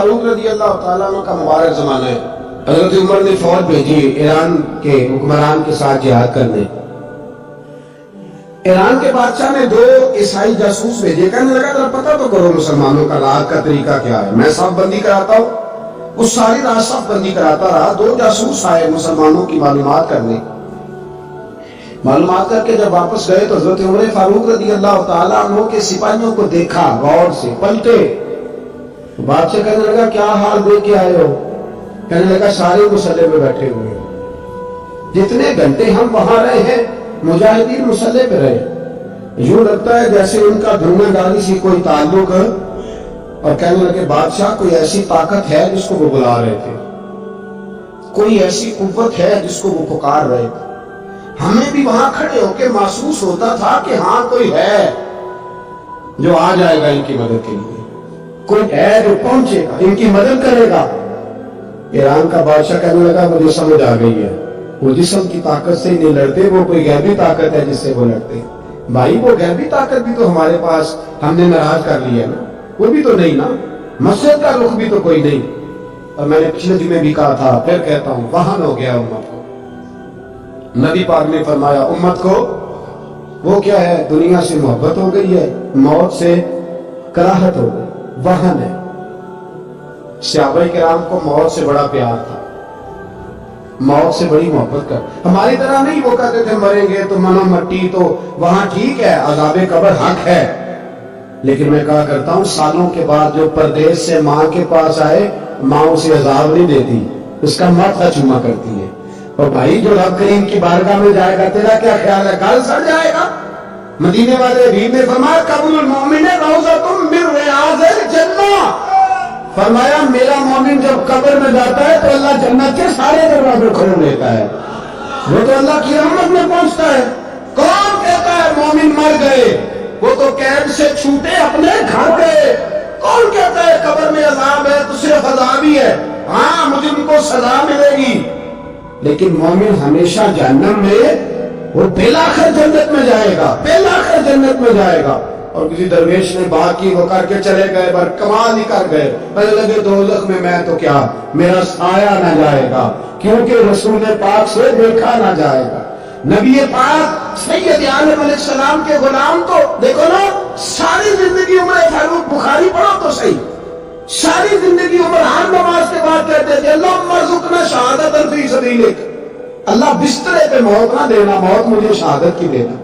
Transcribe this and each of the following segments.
فاروق رضی اللہ تعالیٰ عنہ کا مبارک زمانہ ہے. حضرت عمر نے فوج بھیجی ایران کے حکمران کے ساتھ جہاد کرنے. ایران کے بادشاہ نے 2 عیسائی جاسوس بھیجے. کہنے لگا ذرا پتہ تو کرو مسلمانوں کا رات کا طریقہ کیا ہے, میں صف بندی کراتا ہوں. وہ ساری رات صف بندی کراتا رہا. 2 جاسوس آئے مسلمانوں کی معلومات کرنے. معلومات کر کے جب واپس گئے تو حضرت عمر فاروق رضی اللہ تعالیٰ عنہ کے سپاہیوں کو دیکھا, غور سے پلٹے. بادشاہ کہنے لگا کیا حال دے کے آئے ہو؟ کہنے لگا سارے مسلح پہ بیٹھے ہوئے ہیں. جتنے گھنٹے ہم وہاں رہے ہیں مجاہدین مسلح پہ رہے. یوں لگتا ہے جیسے ان کا دنیا داری سے کوئی تعلق ہے. اور کہنے لگے بادشاہ کوئی ایسی طاقت ہے جس کو وہ بلا رہے تھے, کوئی ایسی قوت ہے جس کو وہ پکار رہے تھے. ہمیں بھی وہاں کھڑے ہو کے محسوس ہوتا تھا کہ ہاں کوئی ہے جو آ جائے گا ان کی مدد کے لیے, کوئی ہے جو پہنچے گا ان کی مدد کرے گا. ایران کا بادشاہ کہنے لگا مجھے سمجھ آ گئی ہے, وہ جسم کی طاقت سے نہیں لڑتے, وہ کوئی غیبی طاقت ہے جس سے وہ لڑتے. بھائی وہ غیبی طاقت بھی تو ہمارے پاس ہم نے ناراض کر لی ہے نا, وہ بھی تو نہیں نا, مسجد کا رخ بھی تو کوئی نہیں. اور میں نے پچھلے جمعے بھی کہا تھا, پھر کہتا ہوں, وہن ہو گیا امت کو. نبی پاک نے فرمایا امت کو وہ کیا ہے, دنیا سے محبت ہو گئی ہے, موت سے کراہت ہو گئی, وہن ہے. صحابہ کرام کو موت سے بڑا پیار تھا, موت سے بڑی محبت کر. ہماری طرح نہیں وہ کہتے تھے مریں گے تو منو مٹی تو وہاں ٹھیک ہے, عذاب قبر حق ہے. لیکن میں کہا کرتا ہوں سالوں کے بعد جو پردیس سے ماں کے پاس آئے, ماں اسے عذاب نہیں دیتی, اس کا ماتھا چوما کرتی ہے. اور بھائی جو رب کریم کی بارگاہ میں جائے گا تیرا کیا خیال ہے, گل سڑ جائے گا؟ مدینے والے حبیب نے فرمایا قبر المومن روضۃ من ریاض الجنہ. فرمایا میرا مومن جب قبر میں جاتا ہے تو اللہ جنت کے سارے دروازے کھول لیتا ہے, وہ تو اللہ کی رحمت میں پہنچتا ہے. کون کہتا ہے مومن مر گئے, وہ تو قید سے چھوٹے اپنے گھر گئے. کون کہتا ہے قبر میں عذاب ہے تو صرف عذاب ہی ہے, ہاں مجرم کو سزا ملے گی. لیکن مومن ہمیشہ جہنم میں, وہ بالآخر جنت میں جائے گا, بالآخر جنت میں جائے گا. اور کسی درویش نے بات کی, وہ کر کے چلے گئے, پر کمال ہی کر گئے. پہلے لگے دوزخ میں تو کیا, میرا سایہ نہ جائے گا, کیونکہ رسول پاک سے دیکھا نہ جائے گا. نبی پاک سید عالم علیہ السلام کے غلام تو دیکھو نا, ساری زندگی عمر فاروق بخاری پڑھو تو صحیح, ساری زندگی عمر ہر نماز کے بعد کہتے تھے اللہم ارزقنا شہادت فی سبیلک, اللہ بسترے پہ موت نہ دینا, موت مجھے شہادت کی دینا.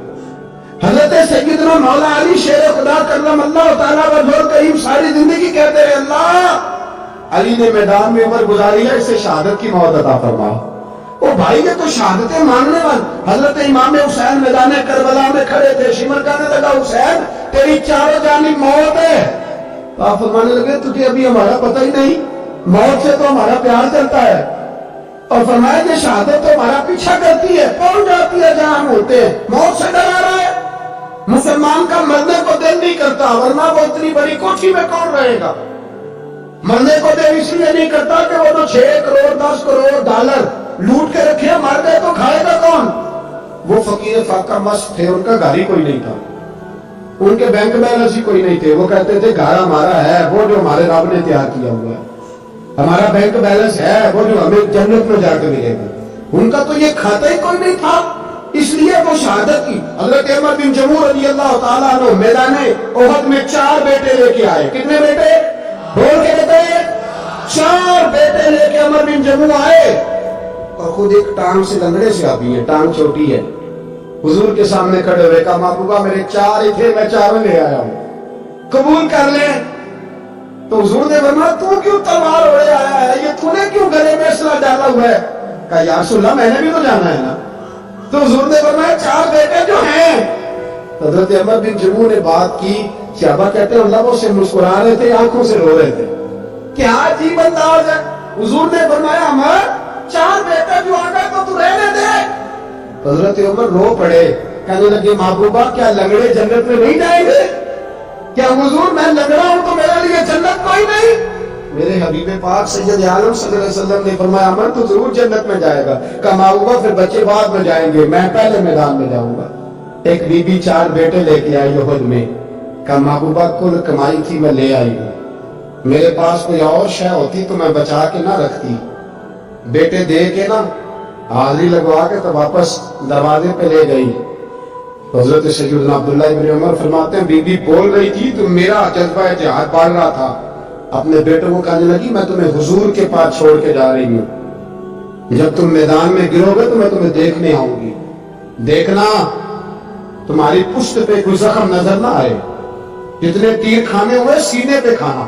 حضرت سیدنا مولا علی شیر خدا کرم اللہ تعالیٰ وجہ کریم ساری زندگی کہتے رہے اللہ علی نے میدان میں عمر گزاری ہے, اسے شہادت کی موت عطا فرما. وہ بھائی یہ تو شہادتیں ماننے والے. حضرت امام حسین میدان کربلا میں کھڑے تھے, شمر کہنے لگا حسین تیری چاروں جانب موت ہے. تو آپ فرمانے لگے تجھے ابھی ہمارا پتہ ہی نہیں, موت سے تو ہمارا پیار چلتا ہے. اور فرمایا کہ شہادت تو ہمارا پیچھا کرتی ہے, پہنچ جاتی ہے جہاں ہم ہوتے ہیں, موت سے ڈرا رہا ہے. مسلمان کا مرنے کو دل نہیں کرتا, ورنہ وہ اتنی بڑی کوٹھی میں کون رہے گا. مرنے کو دل اس لیے نہیں کرتا کہ وہ تو 6 کروڑ 10 کروڑ ڈالر لوٹ کے رکھے, مر گئے تو کھائے گا کون. وہ فقیر فاقہ مست تھے, ان کا گھر ہی کوئی نہیں تھا, ان کے بینک بیلنس ہی کوئی نہیں تھے. وہ کہتے تھے گھر ہمارا ہے وہ جو ہمارے رب نے تیار کیا ہوا ہے, ہمارا بینک بیلنس ہے وہ جو ہمیں جنت میں جا کے ملے گا. ان کا تو یہ کھاتا ہی کوئی نہیں تھا, اس لیے وہ شہادت کی. حضرت عمر بن جموع رضی اللہ تعالیٰ عنہ میدان احد میں 4 بیٹے لے کے آئے. کتنے بیٹے؟ بول کے بتائیے. 4 بیٹے لے کے عمر بن جموع آئے, اور خود ایک ٹانگ سے لنگڑے سے آبی ہے, ٹانگ چھوٹی ہے. حضور کے سامنے کھڑے ہوئے کہا محبوبہ میرے 4 ہی تھے, میں 4 لے آیا ہوں, قبول کر لیں. تو حضور نے فرمایا تو کیوں تلوار اڑے آیا ہے, یہ تو نے کیوں گلے میں اسلحہ ڈالا ہوا ہے. کہا یا رسول اللہ میں نے بھی تو جانا ہے نا. تو حضور نے فرمایا 4 بیٹے جو ہیں. حضرت عمر بن جموع نے بات کی, صحابہ کہتے ہیں اللہ وہ سے مسکرا رہے تھے, آنکھوں سے رو رہے تھے. کیا عجیب انداز ہے. حضور نے فرمایا عمر 4 بیٹے جو آ گئے تو تو رہنے دے. حضرت عمر رو پڑے, کہنے لگے محبوبہ کیا لنگڑے جنت میں نہیں جائیں گے. کیا حضور میں لنگڑا ہوں تو میرے لیے جنت کوئی نہیں. میرے حبیب پاک سید عالم صلی اللہ علیہ وسلم نے فرمایا عمر تو ضرور جنت میں جائے گا. کماؤں پھر بچے بعد میں جائیں گے, میں پہلے میدان میں جاؤں گا. ایک بی بی 4 بیٹے لے کے آئی احد میں, کہا محبوبہ کل کمائی تھی میں لے آئی ہوں, میرے پاس کوئی اور شے ہوتی تو میں بچا کے نہ رکھتی، بیٹے دے کے نا حاضری لگوا کے تو واپس دروازے پہ لے گئی۔ حضرت سیدنا عبداللہ ابن عمر فرماتے ہیں بی بی بول رہی تھی تو میرا جذبہ جہاد بڑھ رہا تھا، اپنے بیٹوں کو کہنے لگی میں تمہیں حضور کے پاس چھوڑ کے جا رہی ہوں، جب تم میدان میں گرو گے تو میں تمہیں دیکھنے آؤں گی، دیکھنا تمہاری پشت پہ کوئی زخم نظر نہ آئے، جتنے تیر کھانے ہوئے سینے پہ کھانا،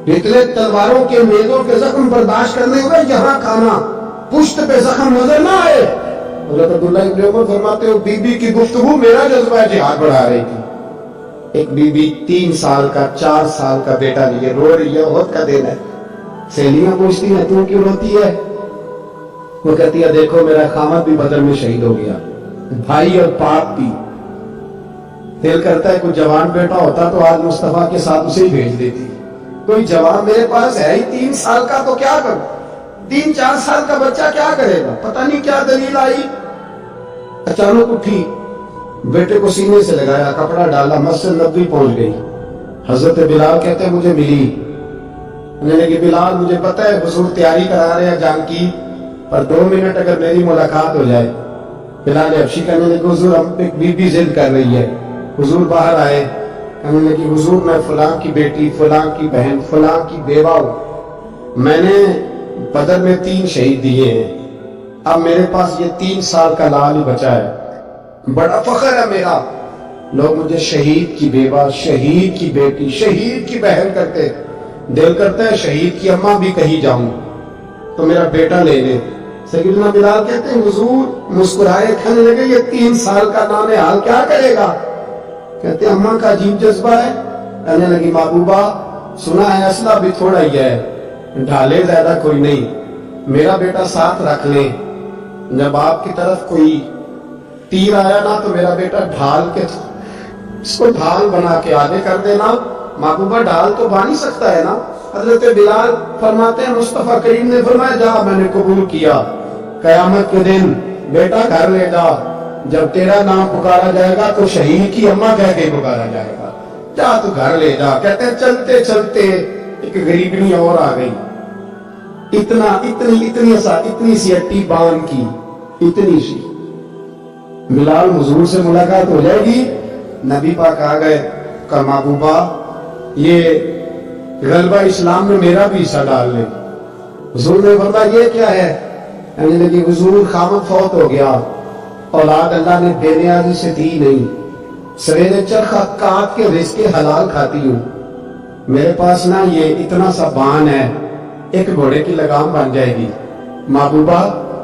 جتنے تلواروں کے نیزوں کے زخم برداشت کرنے ہوئے یہاں کھانا، پشت پہ زخم نظر نہ آئے۔ حضرت عبداللہ ابن عمر فرماتے ہو بی بی کی گفتگو میرا جذبہ جہاد بڑھا رہی تھی۔ ایک بی بی 3 سال کا 4 سال کا بیٹا لیے رو رہی ہے، عہد کا دن ہے، سہیلیاں پوچھتی ہیں تو کیوں روتی ہے؟ وہ کہتی ہے دیکھو میرا خامد بھی بدر میں شہید ہو گیا، بھائی اور باپ بھی، دل کرتا ہے کوئی جوان بیٹا ہوتا تو آج مصطفیٰ کے ساتھ اسے ہی بھیج دیتی، کوئی جوان میرے پاس ہے ہی 3 سال کا تو کیا کروں، 3-4 سال کا بچہ کیا کرے گا؟ پتہ نہیں کیا دلیل آئی، اچانک اٹھی، بیٹے کو سینے سے لگایا، کپڑا ڈالا، مسجد نبوی پہنچ گئی۔ حضرت بلال کہتے ہیں مجھے ملی، میں نے کہا بلال مجھے پتہ ہے حضور تیاری کرا رہے ہیں جان کی، پر 2 منٹ اگر میری ملاقات ہو جائے۔ بلال حبشی کہنے لگے حضور ہم ایک بی بی ضد کر رہی ہے۔ حضور باہر آئے، کہنے لگے حضور میں فلاں کی بیٹی، فلاں کی بہن، فلاں کی بیوہ ہوں، میں نے بدر میں 3 شہید دیے ہیں، اب میرے پاس یہ 3 سال کا لال ہی بچا ہے، بڑا فخر ہے میرا، لوگ مجھے شہید کی بیوہ، شہید کی بیٹی، شہید کی بہن کرتے، دل کرتا ہے شہید کی اماں بھی کہیں جاؤں تو میرا بیٹا لے لے۔ سیدنا بلال کہتے ہیں حضور مسکرائے، کہنے لگے یہ 3 سال کا نانہال کیا کرے گا؟ کہتے ہیں اماں کا عجیب جذبہ ہے۔ کہنے لگی محبوبہ سنا ہے اسلحہ بھی تھوڑا ہی ہے، ڈھالے زیادہ کوئی نہیں، میرا بیٹا ساتھ رکھ لیں، جب آپ کی طرف کوئی تیر آیا نا تو میرا بیٹا ڈھال کے اس کو ڈھال بنا کے آگے کر دینا۔ محبوبہ ڈھال تو بانی سکتا ہے نا؟ حضرت بلال فرماتے ہیں مصطفیٰ کریم نے فرمایا جا میں نے قبول کیا، قیامت کے دن بیٹا گھر لے جا، جب تیرا نام پکارا جائے گا تو شہید کی اماں کہہ کے پکارا جائے گا، جا تو گھر لے جا۔ کہتے ہیں چلتے چلتے ایک غریبنی اور آ گئی، اتنی سی اٹی بان کی، اتنی سی۔ بلال حضور سے ملاقات ہو جائے گی، نبی پاک آ گئے، کہا محبوبہ یہ غلبہ اسلام میں میرا بھی حصہ ڈال لے۔ حضور نے فرمایا یہ کیا ہے؟ کہنے لگی حضور خامد فوت ہو گیا، اولاد اللہ نے بے نیازی سے دی نہیں، سویرے چرخ کاٹ کے رزق حلال کھاتی ہوں، میرے پاس نا یہ اتنا سا بان ہے، ایک گھوڑے کی لگام بن جائے گی، محبوبہ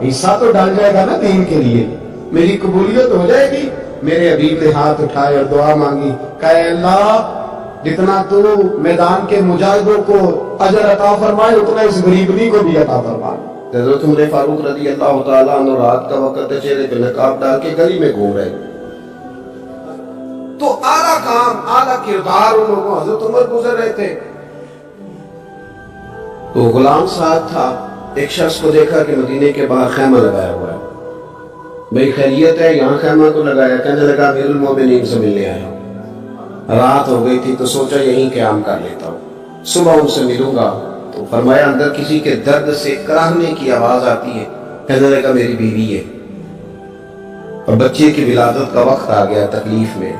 حصہ تو ڈال جائے گا نا دین کے لیے، میری قبولیت ہو جائے گی۔ میرے حبیب نے ہاتھ اٹھائے اور دعا مانگی، کہے اللہ جتنا تو میدان کے مجاہدوں کو اجر عطا فرمائے اتنا اس غریبنی کو بھی عطا فرمائے۔ حضرت عمر فاروق رضی اللہ تعالیٰ عنہ رات کا وقت چہرے پہ نقاب ڈال کے گلی میں گھوم رہے، تو اعلیٰ کام اعلیٰ کردار ان لوگوں، حضرت عمر گزر رہے تھے تو غلام ساتھ تھا، ایک شخص کو دیکھا کہ مدینے کے باہر خیمہ لگایا ہوا ہے، بھئی خیریت ہے، یہاں خیمہ کو لگایا؟ کہنے لگا امیر المومنین سے ملنے آیا ہوں، رات ہو گئی تھی تو سوچا یہیں قیام کر لیتا ہوں، صبح ان سے ملوں گا۔ تو فرمایا اندر کسی کے درد سے کراہنے کی آواز آتی ہے، کہنے لگا میری بیوی ہے اور بچے کی ولادت کا وقت آ گیا، تکلیف میں۔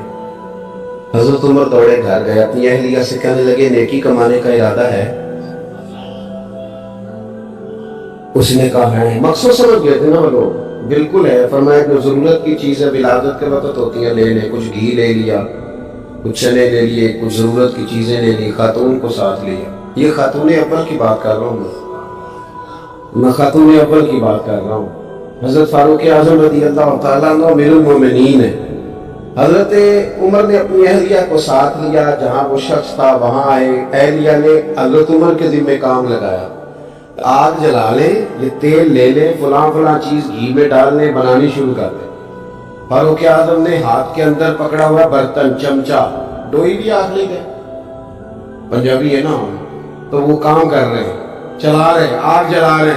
حضرت عمر دوڑے گھر گئے، اپنی اہلیہ سے کہنے لگے نیکی کمانے کا ارادہ ہے؟ اس نے کہا ہے، مقصود سمجھ گئے تھے نا وہ لوگ، بالکل ہے۔ فرمایا کہ ضرورت کی چیزیں ولادت کے وقت ہوتی ہیں، لے لیں، کچھ گھی لے لیا، کچھ چنے لے لیے، کچھ ضرورت کی چیزیں لے لی، خاتون کو ساتھ لیا۔ یہ خاتون اول کی بات کر رہا ہوں میں خاتون اول کی بات کر رہا ہوں۔ حضرت فاروق اعظم رضی اللہ تعالیٰ عنہ امیر المومنین ہے۔ حضرت عمر نے اپنی اہلیہ کو ساتھ لیا، جہاں وہ شخص تھا وہاں آئے، اہلیہ نے حضرت عمر کے ذمہ کام لگایا، آگ جلا لیں، یہ تیل لے لیں، فلاں فلاں چیز گھی میں ڈال لیں، بنانی شروع کر دیں۔ فاروق اعظم نے ہاتھ کے اندر پکڑا ہوا برتن، چمچہ، ڈوئی بھی آگ لے گئے، پنجابی ہے نا، تو وہ کام کر رہے ہیں، چلا رہے، آگ جلا رہے،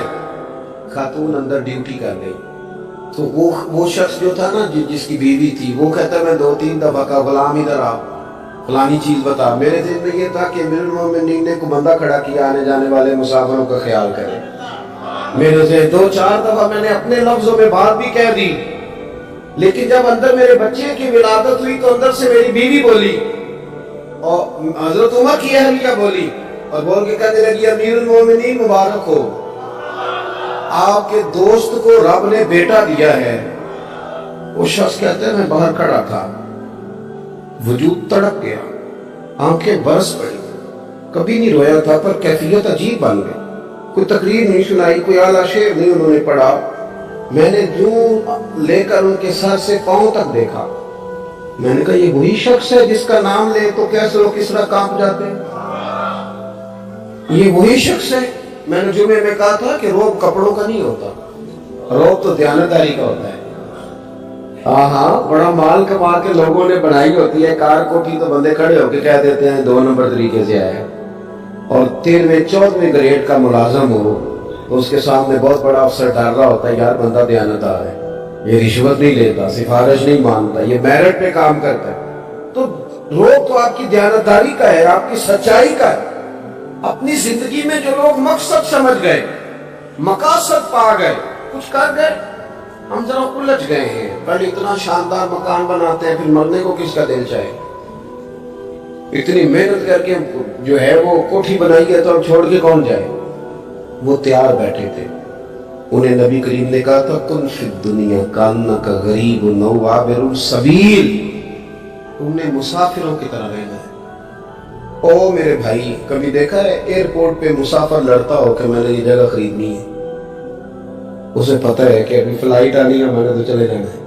خاتون اندر ڈیوٹی کر گئی۔ تو وہ شخص جو تھا نا جس کی بیوی تھی، وہ کہتا ہے میں 2-3 دفعہ کا غلام ادھر آ، فلانی چیز بتا. میرے ذہن میں یہ تھا کہ امیر المومنین نے کو بندہ کھڑا کیا آنے جانے والے مسافروں کا خیال کرے. میرے سے 2-4 دفعہ میں نے اپنے لفظوں میں بات بھی کہہ دی، لیکن جب اندر میرے بچے کی ولادت ہوئی تو اندر سے میری بیوی بولی اور حضرت عمر کی اہلیہ بولی اور بول کے کہنے لگی امیر المومنین مبارک ہو، آپ کے دوست کو رب نے بیٹا دیا ہے. وہ شخص کہتے ہیں میں باہر کھڑا تھا، وجود تڑپ گیا، آنکھیں برس پڑی، کبھی نہیں رویا تھا پر کیفیت عجیب بن گئی. کوئی تقریر نہیں سنائی، کوئی اعلیٰ شعر نہیں انہوں نے پڑھا. میں نے یوں لے کر ان کے سر سے پاؤں تک دیکھا. میں نے کہا یہ وہی شخص ہے جس کا نام لے تو کیسے لوگ کس طرح کانپ جاتے ہیں، یہ وہی شخص ہے. میں نے جمعے میں کہا تھا کہ روب کپڑوں کا نہیں ہوتا، روب تو دیانتداری کا ہوتا ہے. ہاں بڑا مال کما کے لوگوں نے بنائی ہوتی ہے کار کوٹھی تو بندے کھڑے ہو کے کہہ دیتے ہیں 2 نمبر طریقے سے آئے. اور 13ویں-14ویں گریڈ کا ملازم ہو تو اس کے سامنے بہت بڑا افسر ڈر رہا ہوتا ہے یار بندہ دیانتدار ہے، یہ رشوت نہیں لیتا، سفارش نہیں مانتا، یہ میرٹ پہ کام کرتا ہے. تو روب تو آپ کی دیانتداری کا ہے، آپ کی سچائی کا ہے. اپنی زندگی میں جو لوگ مقصد سمجھ گئے، مقاصد پا گئے، کچھ کر گئے، ہم ذرا الجھ گئے ہیں. پہلے اتنا شاندار مکان بناتے ہیں، پھر مرنے کو کس کا دل چاہے. اتنی محنت کر کے جو ہے وہ کوٹھی بنائی ہے تو اب چھوڑ کے کون جائے. وہ تیار بیٹھے تھے. انہیں نبی کریم نے کہا تھا کن فی الدنیا کانک غریب او عابر السبیل، تم نے مسافروں کی طرح رہنا ہے. او میرے بھائی، کبھی دیکھا ہے ایئرپورٹ پہ مسافر لڑتا ہو کہ میں نے یہ جگہ خریدنی ہے؟ اسے پتہ ہے کہ ابھی فلائٹ آنی ہے، میں نے تو چلے جانا ہے.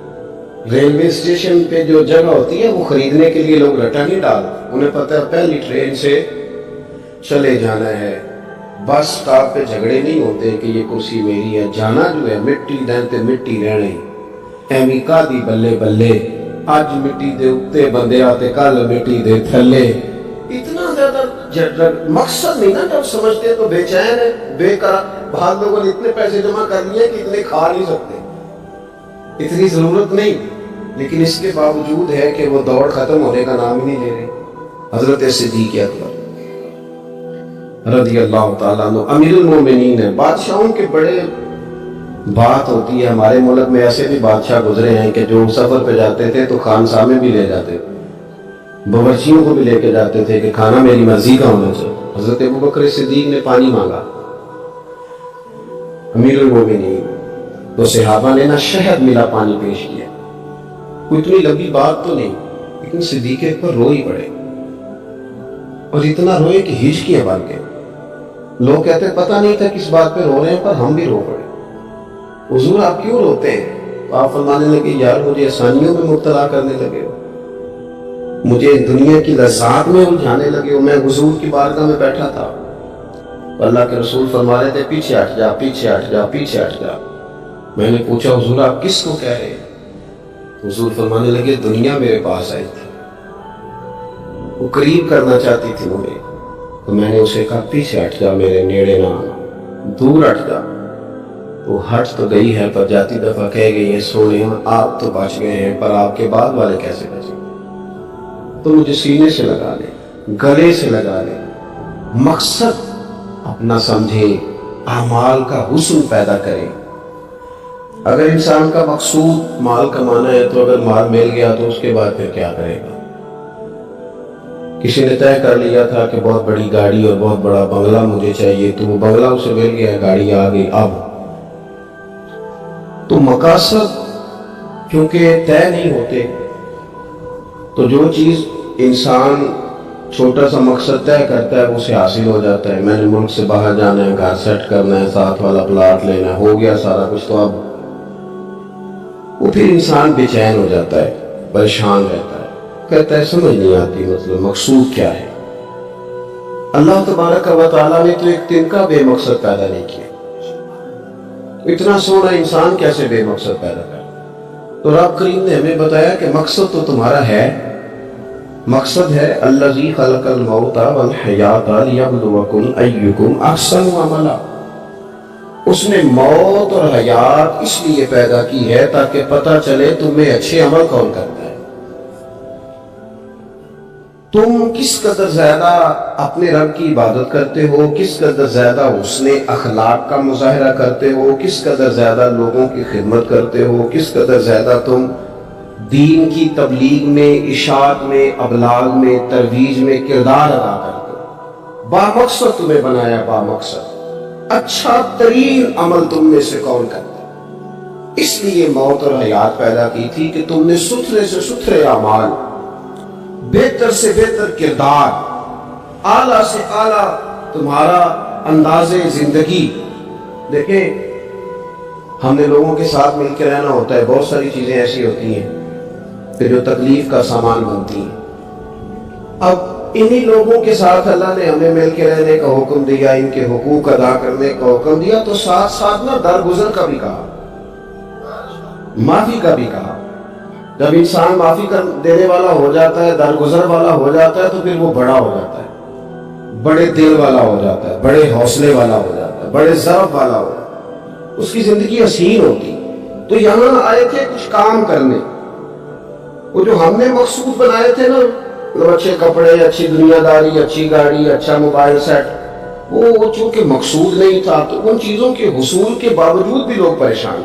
ریلوے اسٹیشن پہ جو جگہ ہوتی ہے وہ خریدنے کے لیے لوگ رٹا نہیں ڈالتے، انہیں پتہ ہے پہلی ٹرین سے چلے جانا ہے. بس سٹاپ پہ جھگڑے نہیں ہوتے کہ یہ کرسی میری ہے. جانا جو ہے مٹی دینتے مٹی رہنے ایویں کا دی بلے بلے، اج مٹی دے اتے بندے آتے کل مٹی دے تھلے. اتنا زیادہ مقصد نہیں نا، جب سمجھتے تو بے چین ہے، بے قرار. بعض لوگوں نے اتنے پیسے جمع کر لیے کہ اتنے کھا نہیں سکتے، اتنی ضرورت نہیں، لیکن اس کے باوجود ہے کہ وہ دوڑ ختم ہونے کا نام ہی نہیں لے رہے. حضرت صدیق اکبر رضی اللہ تعالیٰ عنہ امیر المومنین ہے. بادشاہوں کے بڑے بات ہوتی ہے. ہمارے ملک میں ایسے بھی بادشاہ گزرے ہیں کہ جو سفر پہ جاتے تھے تو خانسا میں بھی لے جاتے تھے، باورچیوں کو بھی لے کے جاتے تھے کہ کھانا میری مرضی کا ہونا چاہیے. حضرت ابوبکر صدیق نے پانی مانگا، امیر المومنین، تو صحابہ نے نہ شہد ملا پانی پیش کیا. کوئی اتنی لمبی بات تو نہیں، لیکن صدیق پر رو ہی پڑے، اور اتنا روئے کہ ہچکیاں بن گئے. لوگ کہتے ہیں پتہ نہیں تھا کس بات پہ رو رہے ہیں، پر ہم بھی رو پڑے. حضور آپ کیوں روتے ہیں؟ تو آپ فرمانے لگے یار مجھے آسانیوں میں مبتلا کرنے لگے ہو، مجھے دنیا کی لذات میں الجھانے لگے ہو. میں حضور کی بارگاہ میں بیٹھا تھا، اللہ کے رسول فرما رہے تھے پیچھے ہٹ جا، پیچھے ہٹ جا، پیچھے ہٹ جا. میں نے پوچھا حضور آپ کس کو کہہ رہے ہیں؟ حضور فرمانے لگے دنیا میرے پاس آئی تھی، وہ قریب کرنا چاہتی تھی مجھے، تو میں نے اسے کہا پیچھے ہٹ جا، میرے نیڑے نہ آنا، دور ہٹ جا. وہ ہٹ تو گئی ہے پر جاتی دفعہ کہہ گئی ہے سونے آپ تو بچ گئے ہیں پر آپ کے بعد والے کیسے بچیں؟ تو مجھے سینے سے لگا لے، گلے سے لگا لے، مقصد اپنا سمجھے، اعمال کا حسن پیدا کرے. اگر انسان کا مقصود مال کمانا ہے تو اگر مال مل گیا تو اس کے بعد پھر کیا کرے گا؟ کسی نے طے کر لیا تھا کہ بہت بڑی گاڑی اور بہت بڑا بنگلہ مجھے چاہیے، تو وہ بنگلہ اسے مل گیا، گاڑی آ گئی. اب تو مقاصد کیونکہ طے نہیں ہوتے، تو جو چیز انسان چھوٹا سا مقصد طے کرتا ہے وہ اسے حاصل ہو جاتا ہے. میں نے ملک سے باہر جانا ہے، گھر سیٹ کرنا ہے، ساتھ والا پلاٹ لینا ہے، ہو گیا سارا کچھ. تو اب وہ پھر انسان بے چین ہو جاتا ہے، پریشان رہتا ہے، کہتا ہے سمجھ نہیں آتی مطلب مقصود کیا ہے. اللہ تبارک و تعالیٰ نے تو ایک تنکا بے مقصد پیدا نہیں کیا. اتنا سونا انسان کیسے بے مقصد پیدا کر؟ تو رب کریم نے ہمیں بتایا کہ مقصد تو تمہارا ہے. مقصد ہے الذی خلق الموت والحیات لیبلوکم ایکم احسن عملا. اس نے موت اور حیات اس لیے پیدا کی ہے تاکہ پتہ چلے تمہیں اچھے عمل کون کرتا ہے. تم کس قدر زیادہ اپنے رب کی عبادت کرتے ہو، کس قدر زیادہ حسن اخلاق کا مظاہرہ کرتے ہو، کس قدر زیادہ لوگوں کی خدمت کرتے ہو، کس قدر زیادہ تم دین کی تبلیغ میں، اشاعت میں، ابلاغ میں، ترویج میں کردار ادا کرتے ہو۔ بامقصد تمہیں بنایا، بامقصد اچھا ترین عمل تم میں سے کون کرتا ہے؟ اس لیے موت اور حیات پیدا کی تھی کہ تم نے ستھرے سے ستھرے اعمال، بہتر سے بہتر کردار، اعلیٰ سے اعلیٰ تمہارا انداز زندگی۔ دیکھیں، ہم نے لوگوں کے ساتھ مل کے رہنا ہوتا ہے، بہت ساری چیزیں ایسی ہوتی ہیں کہ جو تکلیف کا سامان بنتی ہیں۔ اب انہی لوگوں کے ساتھ اللہ نے ہمیں مل کے رہنے کا حکم دیا، ان کے حقوق ادا کرنے کا حکم دیا، تو ساتھ ساتھ نہ درگزر کا بھی کہا، معافی کا بھی کہا۔ جب انسان معافی کر دینے والا ہو جاتا ہے، درگزر والا ہو جاتا ہے، تو پھر وہ بڑا ہو جاتا ہے، بڑے دل والا ہو جاتا ہے، بڑے حوصلے والا ہو جاتا ہے، بڑے ضرب والا ہو جاتا ہے، اس کی زندگی حسین ہوتی۔ تو یہاں آئے تھے کچھ کام کرنے، وہ جو ہم نے مقصود بنائے تھے نا، مطلب اچھے کپڑے، اچھی دنیا داری، اچھی گاڑی، اچھا موبائل سیٹ، وہ چونکہ مقصود نہیں تھا تو ان چیزوں کے حصول کے باوجود بھی لوگ پریشان۔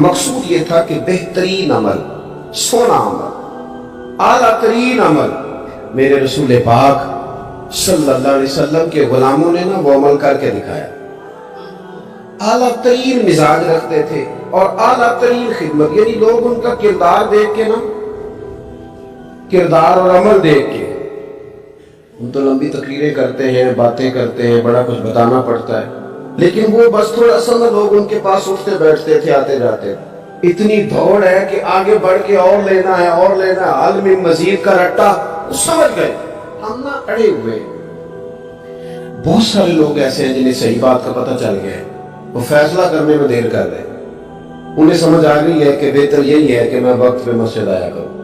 مقصود یہ تھا کہ بہترین عمل، سونا عمل، اعلیٰ ترین عمل میرے رسول پاک صلی اللہ علیہ وسلم کے غلاموں نے نا وہ عمل کر کے دکھایا۔ اعلیٰ ترین مزاج رکھتے تھے اور اعلیٰ ترین خدمت، یعنی لوگ ان کا کردار دیکھ کے نا، کردار اور عمل دیکھ کے، ہم تو لمبی تقریریں کرتے ہیں، باتیں کرتے ہیں، بڑا کچھ بتانا پڑتا ہے، لیکن وہ بس تھوڑا سا نا لوگ ان کے پاس اٹھتے بیٹھتے تھے، آتے جاتے، اتنی دوڑ ہے کہ آگے بڑھ کے اور لینا ہے، اور لینا ہے، عالم مزید کا رٹا، سمجھ گئے ہم نا اڑے ہوئے۔ بہت سارے لوگ ایسے ہیں جنہیں صحیح بات کا پتہ چل گیا ہے، وہ فیصلہ کرنے میں دیر کر رہے ہیں، انہیں سمجھ آ گئی ہے کہ بہتر یہی ہے کہ میں وقت پہ مسجد آیا کروں،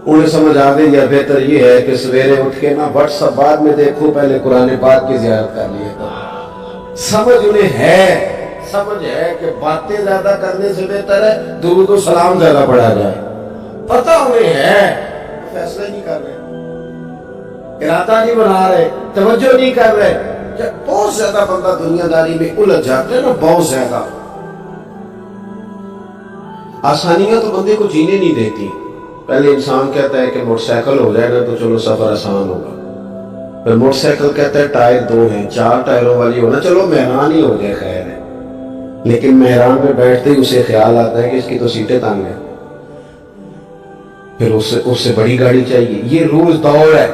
انہیں سمجھ آ گئی ہے بہتر یہ ہے کہ سویرے اٹھ کے نا واٹس ایپ بعد میں دیکھوں، پہلے قرآن پاک کی زیارت کر لیا کروں۔ سمجھ انہیں ہے، سمجھ ہے کہ باتیں زیادہ کرنے سے بہتر ہے درود و سلام زیادہ پڑھا جائے، پتہ انہیں ہے، فیصلہ نہیں کر رہے، ارادہ نہیں بنا رہے، توجہ نہیں کر رہے۔ جب بہت زیادہ بندہ دنیا داری میں الجھ جاتا ہے نا، بہت زیادہ آسانیاں تو بندے کو جینے نہیں دیتی۔ پہلے انسان کہتا ہے کہ موٹر سائیکل ہو جائے نا تو چلو سفر آسان ہوگا، پھر موٹر سائیکل کہتا ہے ٹائر 2 ہیں، 4 ٹائروں والی ہونا، چلو مہران ہی ہو جائے خیر ہے، لیکن مہران میں بیٹھتے ہی اسے خیال آتا ہے کہ اس کی تو سیٹیں تنگ ہیں، پھر اس سے بڑی گاڑی چاہیے۔ یہ روز دور ہے،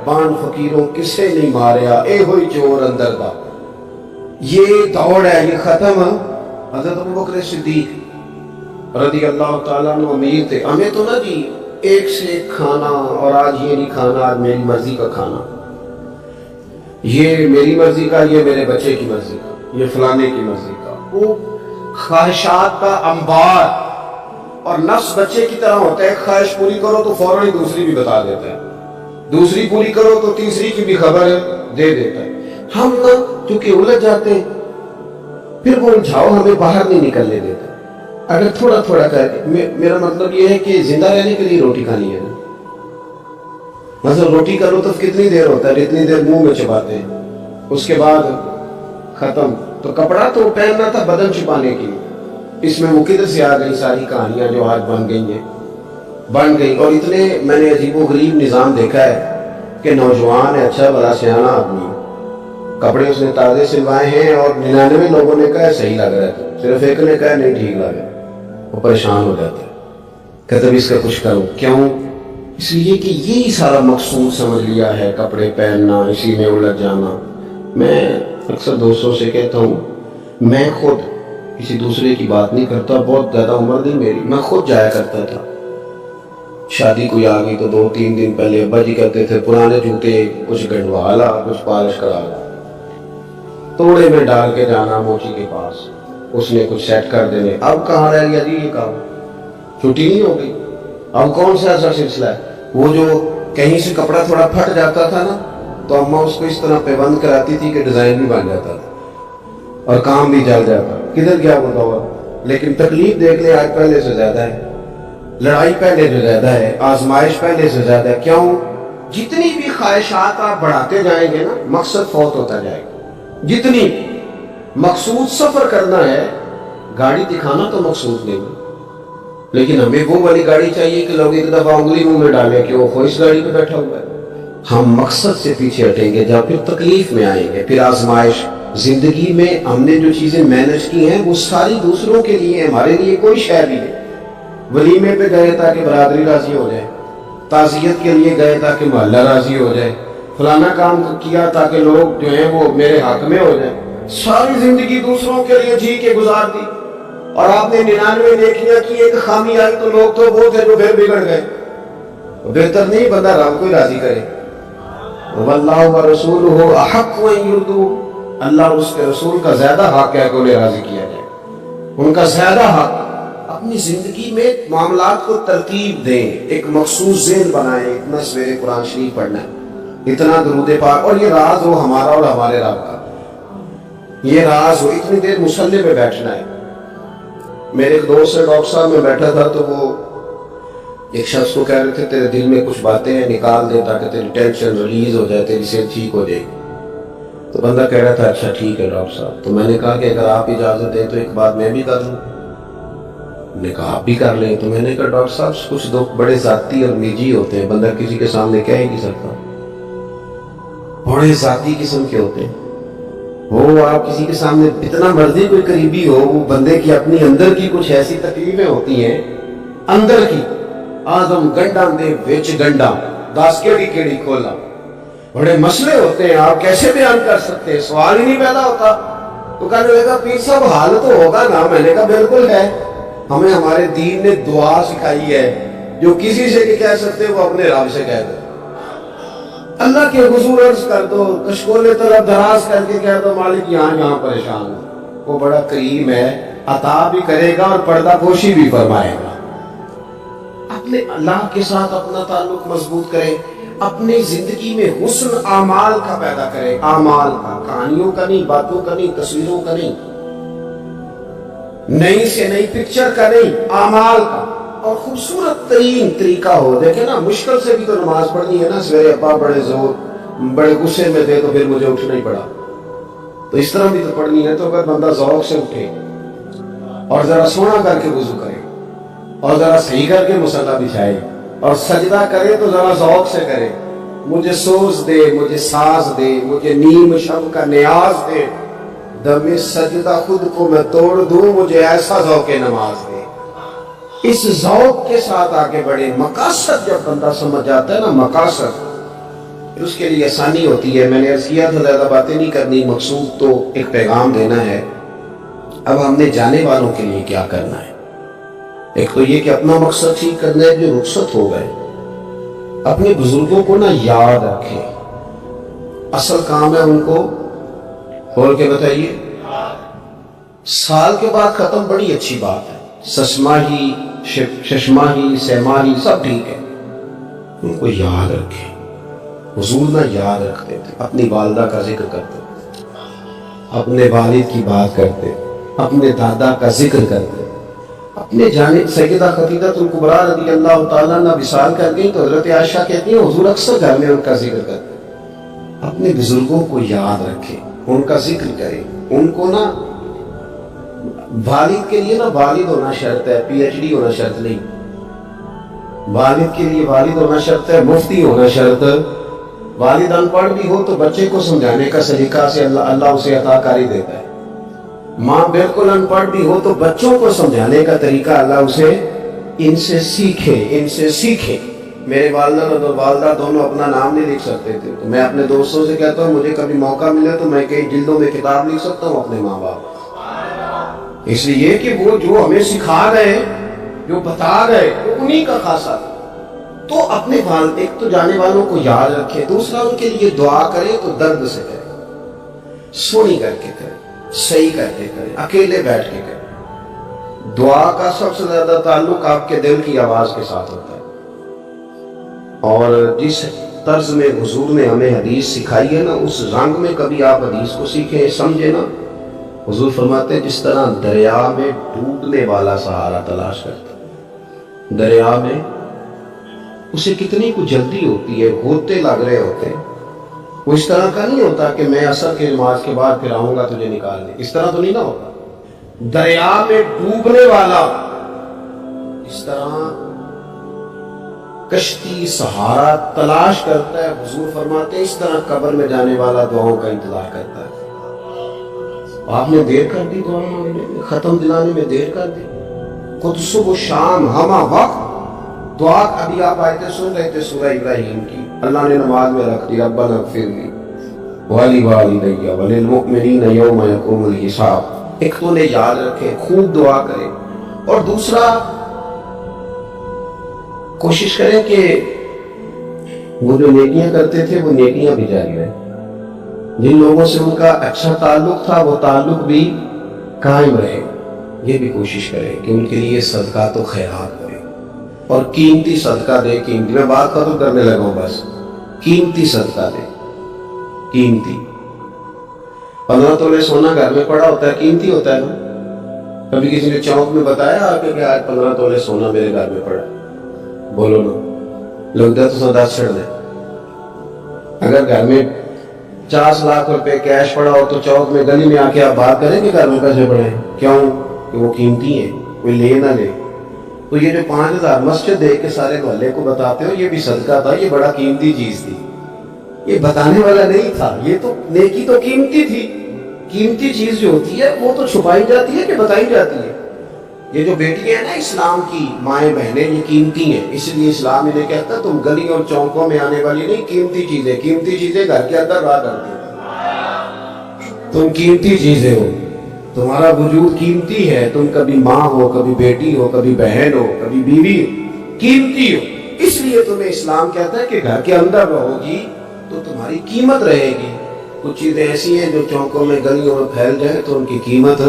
بان فقیروں کسے نہیں ماریا، اے ہوئی چور اندر دا، یہ دوڑ ہے، یہ ختم۔ حضرت ابوبکر صدیق رضی اللہ تعالیٰ عنہ امیر تھے، ہمیں تو نہ جی ایک سے ایک کھانا، اور آج یہ نہیں کھانا، آج میری مرضی کا کھانا، یہ میری مرضی کا، یہ میرے بچے کی مرضی کا، یہ فلانے کی مرضی کا، وہ خواہشات کا انبار، اور نفس بچے کی طرح ہوتا ہے، خواہش پوری کرو تو فوراً ہی دوسری بھی بتا دیتا ہے، دوسری پوری کرو تو تیسری کی بھی خبر دے دیتا ہے۔ ہم نا کیونکہ الجھ جاتے ہیں، پھر وہ الجھاؤ ہمیں باہر نہیں نکلنے دیتا۔ اگر تھوڑا تھوڑا کر کے، میرا مطلب یہ ہے کہ زندہ رہنے کے لیے روٹی کھانی ہے نا، مثلا روٹی کا لطف کتنی دیر ہوتا ہے، جتنی دیر منہ میں چباتے ہیں، اس کے بعد ختم۔ تو کپڑا تو پہننا تھا بدن چھپانے کی، اس میں وہ کدھر سے آ گئی ساری کہانیاں جو آج بن گئی۔ اور اتنے میں نے عجیب و غریب نظام دیکھا ہے کہ نوجوان ہے، اچھا بڑا سیانا آدمی، کپڑے اس نے تازے سلوائے ہیں، اور 99 لوگوں نے کہا صحیح لگ رہا ہے، صرف ایک نے کہا نہیں ٹھیک لگ رہا ہے، وہ پریشان ہو جاتا ہے، کہتا بھی اس کا کچھ کروں۔ کیوں؟ اس لیے کہ یہی سارا مقصود سمجھ لیا ہے، کپڑے پہننا، اسی میں الجھ جانا۔ میں اکثر دوستوں سے کہتا ہوں، میں خود کسی دوسرے کی بات نہیں کرتا، بہت زیادہ عمر نہیں میری، میں خود جایا کرتا تھا، شادی کوئی آ گئی تو 2-3 دن پہلے ابا جی کہتے تھے پرانے جوتے کچھ گنڈوا لا، کچھ پالش کرا لا، توڑے میں ڈال کے جانا موچی کے پاس، اس نے کچھ سیٹ کر دینے۔ اب کہاں رہ گیا جی یہ کام، چھٹی نہیں ہو گئی، اب کون سا ایسا سلسلہ ہے؟ وہ جو کہیں سے کپڑا تھوڑا پھٹ جاتا تھا نا تو اماں اس کو اس طرح پیبند کراتی تھی کہ ڈیزائن بھی بن جاتا تھا اور کام بھی جل جاتا۔ کدھر گیا وہ دور؟ لیکن تکلیف دیکھ لیں آج پہلے سے زیادہ ہے، لڑائی پہلے سے زیادہ ہے، آزمائش پہلے سے زیادہ ہے۔ کیوں؟ جتنی بھی خواہشات آپ بڑھاتے جائیں گے نا مقصد فوت ہوتا جائے گا. جتنی مقصود سفر کرنا ہے، گاڑی دکھانا تو مقصود نہیں ہے، لیکن ہمیں وہ والی گاڑی چاہیے کہ لوگ ایک دفعہ انگلی منہ میں ڈالیں کہ وہ اس گاڑی پہ بیٹھا ہوا ہے. ہم مقصد سے پیچھے ہٹیں گے جب پھر تکلیف میں آئیں گے، پھر آزمائش. زندگی میں ہم نے جو چیزیں مینج کی ہیں وہ ساری دوسروں کے لیے، ہمارے لیے کوئی شے نہیں ہے. ولیمے پہ گئے تاکہ برادری راضی ہو جائے، تعزیت کے لیے گئے تاکہ محلہ راضی ہو جائے، فلانا کام کیا تاکہ لوگ جو ہیں وہ میرے حق میں ہو جائیں. ساری زندگی دوسروں کے لیے جی کے گزار دی، اور آپ نے 99 نیکیاں کی، ایک خامی آئی تو لوگ تو وہ تھے جو پھر بگڑ گئے. بہتر نہیں بندہ رب کو راضی کرے. واللہ ورسولہ احق ان یرضوا، اللہ اس کے رسول کا زیادہ حق ہے کہ انہیں راضی کیا جائے، ان کا زیادہ حق. اپنی زندگی میں معاملات کو ترتیب دیں، ایک مخصوص ذہن بنائیں. اتنا سویرے قرآن شریف پڑھنا ہے، اتنا درود پاک، اور یہ راز ہو ہمارا اور ہمارے رب کا. یہ راز ہو اتنی دیر مصلی پہ بیٹھنا ہے. میرے ایک دوست سے ڈاکٹر صاحب میں بیٹھا تھا تو وہ ایک شخص کو کہہ رہے تھے تیرے دل میں کچھ باتیں ہیں نکال دے تاکہ تیری ٹینشن ریلیز ہو جائے، تیری صحت ٹھیک ہو جائے. تو بندہ کہہ رہا تھا اچھا ٹھیک ہے ڈاکٹر صاحب. تو میں نے کہا کہ اگر آپ اجازت دیں تو ایک بات میں بھی کر لوں. نے کہا آپ بھی کر لیں. تو میں نے کہا ڈاکٹر صاحب کچھ دکھ بڑے ذاتی اور نجی ہوتے ہیں، بندہ کسی کے سامنے کہہ ہی نہیں سکتا. بڑے ذاتی قسم کے ہوتے ہیں. وہ آپ کسی کے سامنے اتنا مرضی کوئی قریبی ہو، وہ بندے کی اپنی اندر کی کچھ ایسی تکلیفیں ہوتی ہیں اندر کی. آدم گنڈا دے وچ گنڈا 10 کیڑی کھولا. بڑے مسئلے ہوتے ہیں، آپ کیسے بیان کر سکتے ہیں، سوال ہی نہیں پیدا ہوتا. تو کہنے لگا پیر صاحب حال تو ہوگا نا. میں نے کہا بالکل ہے. ہمیں ہمارے دین نے دعا سکھائی ہے، جو کسی سے نہیں کہہ سکتے وہ اپنے رب سے کہہ دو. اللہ کے حضور عرض کر دو، کشکول طرف دراز کر کے کہہ دو مالک یہاں پریشان ہوں. وہ بڑا کریم ہے، عطا بھی کرے گا اور پردہ پوشی بھی فرمائے گا. اپنے اللہ کے ساتھ اپنا تعلق مضبوط کریں. اپنی زندگی میں حسن اعمال کا پیدا کریں. اعمال کا، کہانیوں کا نہیں، باتوں کا نہیں، تصویروں کا نہیں، نئی سے نئی پکچر کا نہیں، اعمال کا. اور خوبصورت ترین طریقہ ہو. دیکھیں نا مشکل سے بھی تو نماز پڑھنی ہے نا. سویرے ابا بڑے غصے میں تھے تو پھر مجھے اٹھنا ہی پڑا، تو اس طرح بھی تو پڑھنی ہے. تو اگر بندہ ذوق سے اٹھے اور ذرا سونا کر کے وضو کرے اور ذرا صحیح کر کے مصلی بچھائے اور سجدہ کرے تو ذرا ذوق سے کرے. مجھے سوز دے، مجھے ساز دے، مجھے نیم شب کا نیاز دے، دم سجدہ خود کو میں توڑ دوں، مجھے ایسا ذوق نماز دے. اس ذوق کے ساتھ آگے بڑھے. مقاصد جب بندہ سمجھ جاتا ہے نا، مقاصد، پھر اس کے لیے آسانی ہوتی ہے. میں نے عرض کیا تھا زیادہ باتیں نہیں کرنی، مقصود تو ایک پیغام دینا ہے. اب ہم نے جانے والوں کے لیے کیا کرنا ہے؟ ایک تو یہ کہ اپنا مقصد ٹھیک کرنا ہے. جو رخصت ہو گئے اپنے بزرگوں کو نا یاد رکھیں. اصل کام ہے ان کو کھول کے بتائیے. سال کے بعد ختم بڑی اچھی بات ہے، سسماہی ششماہی سہماہی سب ٹھیک ہے. ان کو یاد رکھیں. حضور نہ یاد رکھتے تھے، اپنی والدہ کا ذکر کرتے، اپنے والد کی بات کرتے، اپنے دادا کا ذکر کرتے. اپنے جانب سیدہ خدیجہ الکبریٰ رضی اللہ تعالیٰ عنہ وصال کر گئی تو حضرت عائشہ کہتی ہیں حضور اکثر گھر میں ان کا ذکر کرتے. اپنے بزرگوں کو یاد رکھیں، ان کا ذکر کریں. ان کو نا والد کے لیے نا والد ہونا شرط ہے، پی ایچ ڈی ہونا شرط نہیں. والد کے لیے والد ہونا شرط ہے، مفتی ہونا شرط. والد ان پڑھ بھی ہو تو بچے کو سمجھانے کا سلیقہ سے اللہ اسے عطا کاری دیتا ہے. ماں بالکل ان پڑھ بھی ہو تو بچوں کو سمجھانے کا طریقہ اللہ اسے ان سے سیکھے. میرے والدہ اور والدہ دونوں اپنا نام نہیں لکھ سکتے تھے، تو میں اپنے دوستوں سے کہتا ہوں مجھے کبھی موقع ملے تو میں کئی جلدوں میں کتاب لکھ سکتا ہوں اپنے ماں باپ. اس لیے کہ وہ جو ہمیں سکھا رہے، جو بتا رہے، وہ انہی کا خاصہ تھا. تو اپنے والد، ایک تو جانے والوں کو یاد رکھے، دوسرا ان کے لیے دعا کرے تو درد سے کرے، سونی کر کے کرے، صحیح کر کے کرے، اکیلے بیٹھ کے کرے. دعا کا سب سے زیادہ تعلق آپ کے دل کی آواز کے ساتھ ہوتا ہے. اور جس طرز میں حضور نے ہمیں حدیث سکھائی ہے نا، اس رنگ میں کبھی آپ حدیث کو سیکھیں، سمجھیں نا. حضور فرماتے ہیں جس طرح دریا میں ڈوبنے والا سہارا تلاش کرتا ہے، دریا میں اسے کتنی کو جلدی ہوتی ہے، ہوتے لگ رہے ہوتے ہیں. وہ اس طرح کا نہیں ہوتا کہ میں عصر کی نماز کے بعد پھر آؤں گا تجھے نکالنے، اس طرح تو نہیں نہ ہوتا. دریا میں ڈوبنے والا اس طرح کشتی سہارا تلاش کرتا ہے، حضور فرماتے ہیں اس طرح قبر میں جانے والا دعاؤں کا انتظار کرتا ہے. آپ نے دیر کر دی دعا مانگنے میں، ختم دلانے میں دیر کر دی. خود صبح شام ہمہ وقت دعا. ابھی آپ آیتیں سن رہے تھے سورہ ابراہیم کی، اللہ نے نماز میں رکھ دی ربنا اغفر لی ولوالدی وللمؤمنین یوم یقوم الحساب. ایک تو نے یاد رکھے، خوب دعا کرے، اور دوسرا کوشش کریں کہ وہ جو نیکیاں کرتے تھے وہ نیکیاں بھی جاری رہیں. جن لوگوں سے ان کا اچھا تعلق تھا وہ تعلق بھی قائم رہے. یہ بھی کوشش کریں کہ ان کے لیے صدقات و خیرات کریں، اور قیمتی صدقہ دے. قیمتی، میں بات ختم کرنے لگا ہوں، بس قیمتی صدقہ دے. قیمتی 15 تولے سونا گھر میں پڑا ہوتا ہے، قیمتی ہوتا ہے نا. کبھی کسی نے چوک میں بتایا کہ آج 15 تولے سونا میرے گھر میں پڑا؟ بولو نا، لوگ دے تو 10 چھڑ دیں. اگر گھر میں 50 لاکھ روپے کیش پڑا ہو تو چوک میں گلی میں آ کے آپ بات کریں کہ گھر میں پیسے پڑے ہیں. کیوں؟ کہ وہ قیمتی ہیں، کوئی لے نہ لے. تو یہ جو 5000 مسجد دے کے سارے محلے کو بتاتے ہو، یہ بھی صدقہ تھا، یہ بڑا قیمتی چیز تھی. یہ بتانے والا نہیں تھا، یہ تو نیکی تو قیمتی تھی. قیمتی چیز جو ہوتی ہے وہ تو چھپائی جاتی ہے کہ بتائی جاتی ہے. یہ جو بیٹیاں ہیں نا اسلام کی مائیں بہنیں، یہ قیمتی ہیں. اس لیے اسلام انہیں کہتا ہے تم گلی اور چوکوں میں آنے والی نہیں، قیمتی چیزیں. قیمتی چیزیں گھر کے اندر رہا کرتی ہیں. تم قیمتی چیزیں ہو، تمہارا وجود قیمتی ہے. تم کبھی ماں ہو، کبھی بیٹی ہو، کبھی بہن ہو، کبھی بیوی ہو، قیمتی ہو. اس لیے تمہیں اسلام کہتا ہے کہ گھر کے اندر رہو گی تو تمہاری قیمت رہے گی. کچھ چیزیں ایسی ہیں جو چوکوں میں گلیوں میں پھیل جائے تو ان کی قیمت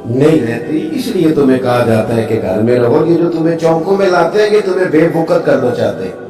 نہیں رہتی. اس لیے تمہیں کہا جاتا ہے کہ گھر میں رہو. یہ جو تمہیں چوکوں میں لاتے ہیں کہ تمہیں بے وقت کرنا چاہتے ہیں.